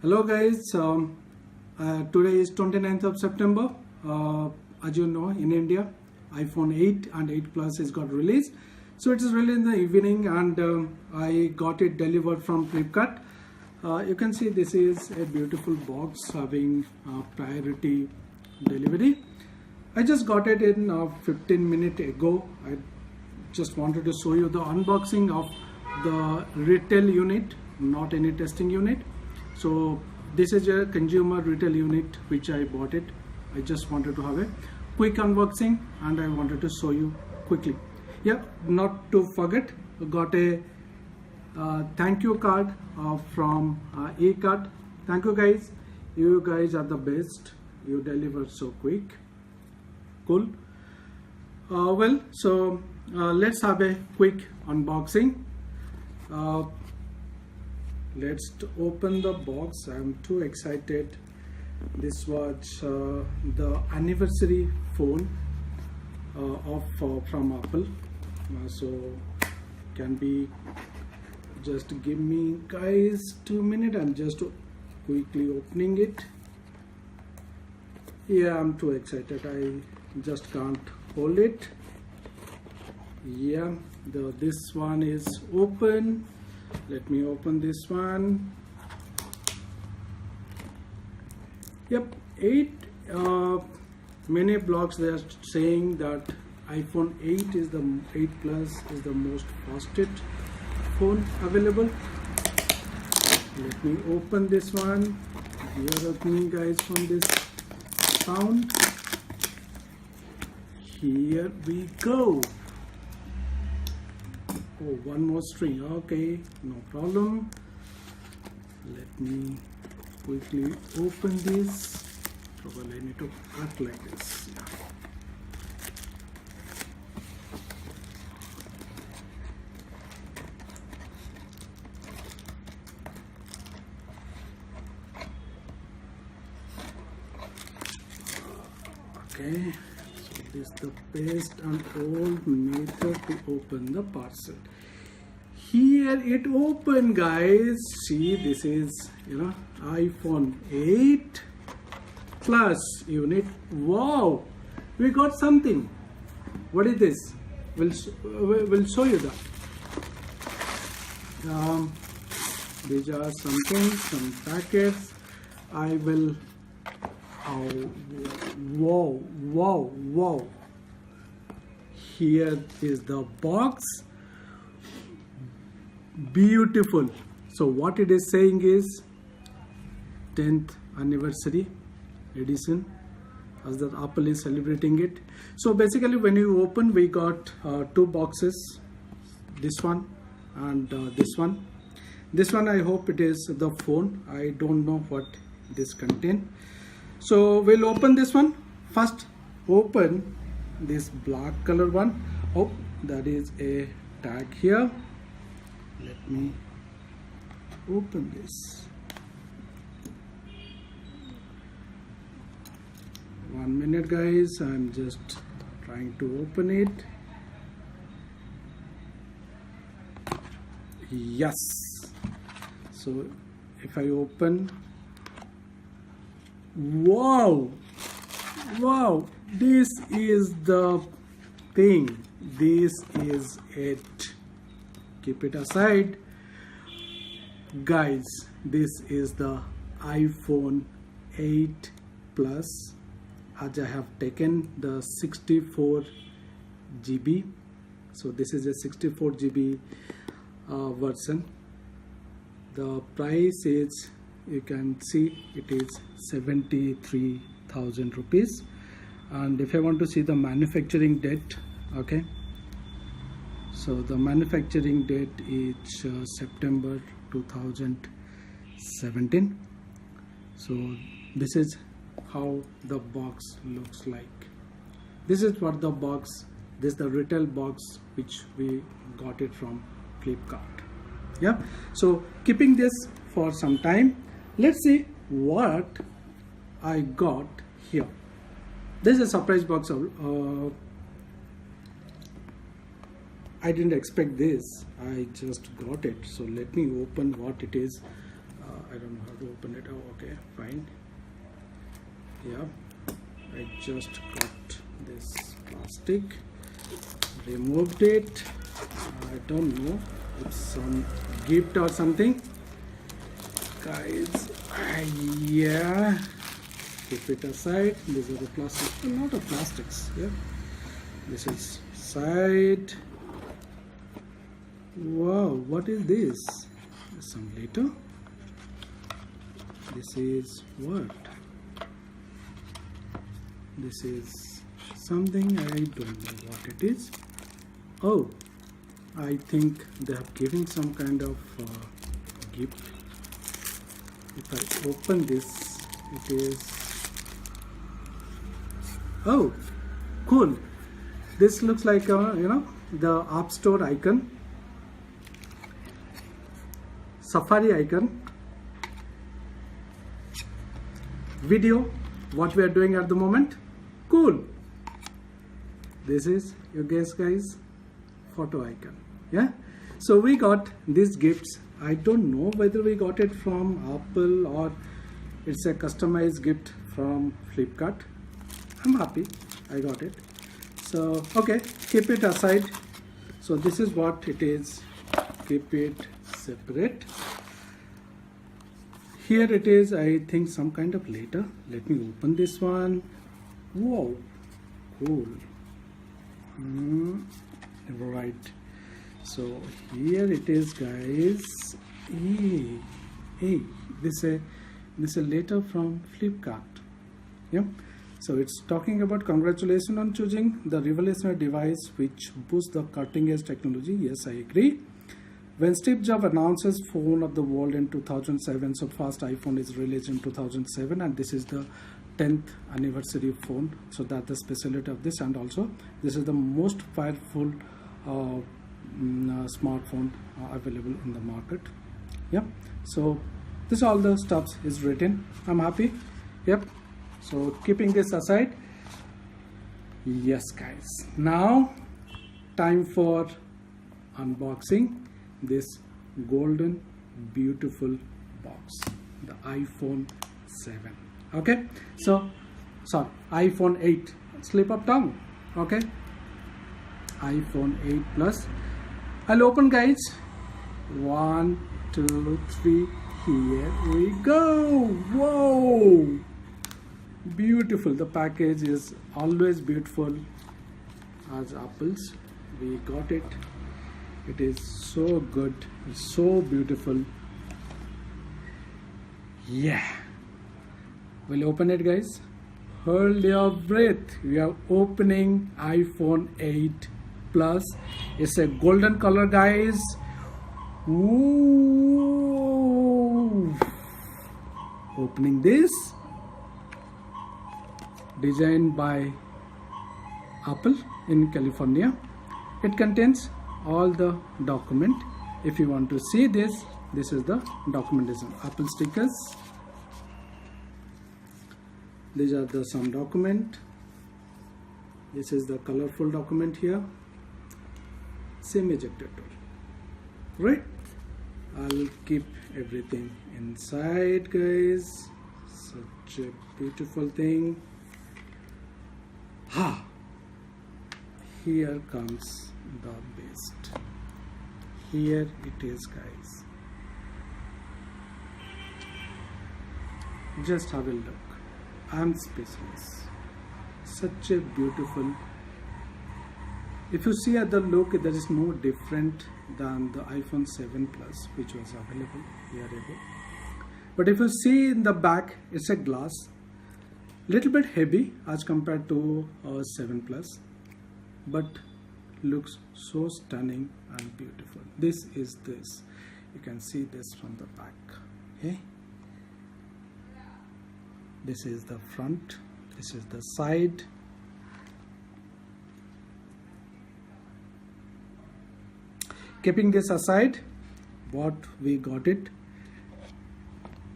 Hello guys, today is 29th of September. As you know, in India, iPhone 8 and 8 Plus is got released. So it is released in the evening and I got it delivered from Flipkart. You can see this is a beautiful box having priority delivery. I just got it in 15 minutes ago. I just wanted to show you the unboxing of the retail unit, not any testing unit. So this is a consumer retail unit which I bought it. I just wanted to have a quick unboxing and I wanted to show you quickly. Yeah, not to forget, got a thank you card from eCard. Thank you guys. You guys are the best. You deliver so quick. Cool. So let's have a quick unboxing. Let's open the box. I'm too excited. This was the anniversary phone from Apple. So can be just give me guys 2 minutes. I'm just quickly opening it. Yeah, I'm too excited. I just can't hold it. Yeah, this one is open. Let me open this one. Yep, 8 many blogs they are saying that iPhone 8 is the 8 Plus is the most fastest phone available. Let me open this one. Bear with me guys from this sound. Here we go. Oh, one more string. Okay, no problem. Let me quickly open this. Probably I need to cut like this. Yeah. Okay. Is the best and old method to open the parcel. Here it open guys. See, this is iPhone 8 Plus unit. Wow, we got something. What is this? We'll show you that. These are some packets. I will. Oh, wow. Here is the box. Beautiful. So what it is saying is 10th anniversary edition, as that Apple is celebrating it. So basically when you open, we got 2 boxes, this one and this one. This one I hope it is the phone. I don't know what this contains. So we'll open this one. First open this black color one. Oh, that is a tag here. Let me open this. 1 minute guys, I'm just trying to open it. Yes. So if I open, wow, this is the thing. This is it. Keep it aside guys. This is the iPhone 8 Plus, as I have taken the 64 GB. So this is a 64 GB version. The price is, you can see, it is 73,000 rupees. And if I want to see the manufacturing date, okay, so the manufacturing date is September 2017. So this is how the box looks like. This is what the box, this is the retail box which we got it from Flipkart. Yeah, so keeping this for some time, let's see what I got here. This is a surprise box. I didn't expect this. I just got it. So let me open what it is. I don't know how to open it. Oh, okay, fine. Yeah, I just got this plastic, removed it. I don't know, it's some gift or something, guys. Yeah, keep it aside. These are the plastic, not the plastics. Yeah, this is side. Wow, what is this? Some later. This is what? This is something, I don't know what it is. Oh, I think they have given some kind of gift. If I open this, it is, oh, cool. This looks like the App Store icon, Safari icon, video, what we are doing at the moment. Cool. This is your guys, photo icon. Yeah, so we got these gifts. I don't know whether we got it from Apple or it's a customized gift from Flipkart. I'm happy I got it. So okay, keep it aside. So this is what it is. Keep it separate. Here it is, I think some kind of later. Let me open this one. Whoa, cool. Right, so here it is, guys. Hey, this is a letter from Flipkart. Yeah, so it's talking about congratulations on choosing the revolutionary device which boosts the cutting edge technology. Yes, I agree. When Steve Jobs announces phone of the world in 2007, so first iPhone is released in 2007, and this is the 10th anniversary phone. So that's the specialty of this, and also this is the most powerful smartphone available in the market. Yeah. So this all the stuff is written. I'm happy. Yep. So keeping this aside, yes, guys. Now time for unboxing this golden beautiful box, the iPhone 7. Okay, so sorry, iPhone 8, slip of tongue. Okay, iPhone 8 plus. I'll open, guys. 1 2 3, here we go. Whoa, beautiful. The package is always beautiful as apples. We got it. It is so good, so beautiful. Yeah, we'll open it, guys. Hold your breath. We are opening iPhone 8 plus. It's a golden color, guys. Ooh. Opening this, designed by Apple in California. It contains all the document. If you want to see this is the documentation. Apple stickers. These are the some document. This is the colorful document here. SIM ejector tool. Right? I'll keep everything inside, guys. Such a beautiful thing. Here comes the best. Here it is, guys. Just have a look. I'm speechless. Such a beautiful. If you see at the look, there is no different than the iPhone 7 Plus, which was available a year ago. But if you see in the back, it's a glass, little bit heavy as compared to 7 Plus, but looks so stunning and beautiful. This is this. You can see this from the back. Okay. This is the front. This is the side. Keeping this aside, what we got it,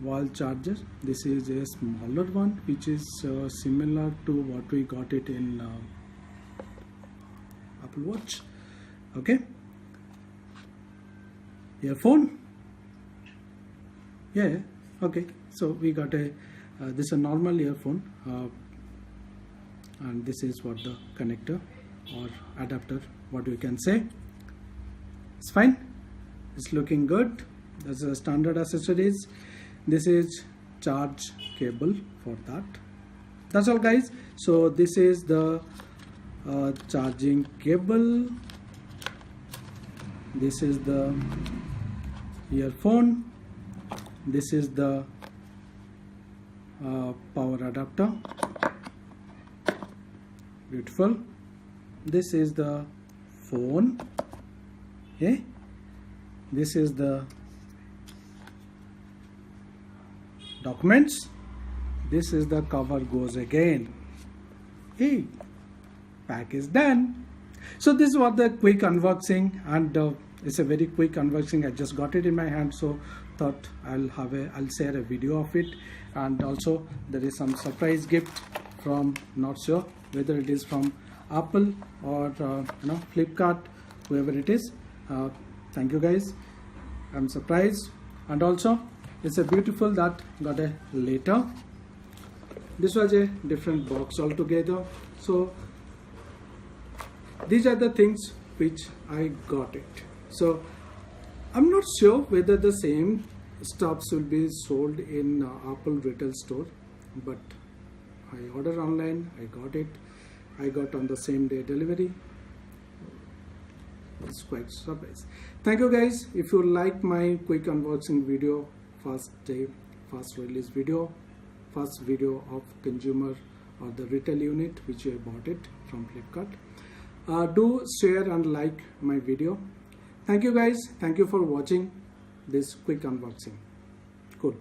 wall charger. This is a smaller one, which is similar to what we got it in Apple Watch. Okay. Earphone. Yeah, Okay, so we got a this is a normal earphone, and this is what the connector or adapter, what we can say. It's fine, it's looking good. That's a standard accessories. This is charge cable for that. That's all, guys. So this is the charging cable. This is the earphone. This is the power adapter. Beautiful. This is the phone. Okay. This is the documents. This is the cover goes again. Hey, pack is done. So this was the quick unboxing, and it's a very quick unboxing. I just got it in my hand, so thought I'll share a video of it. And also there is some surprise gift from, not sure whether it is from Apple or Flipkart, whoever it is. Thank you, guys. I'm surprised. And also it's a beautiful that got a later. This was a different box altogether. So these are the things which I got it. So I'm not sure whether the same stuffs will be sold in Apple retail store, but I ordered online, I got it. I got on the same day delivery. It's quite surprise. Thank you, guys. If you like my quick unboxing video, first release video, first video of consumer or the retail unit which I bought it from Flipkart, do share and like my video. Thank you, guys. Thank you for watching this quick unboxing. Cool.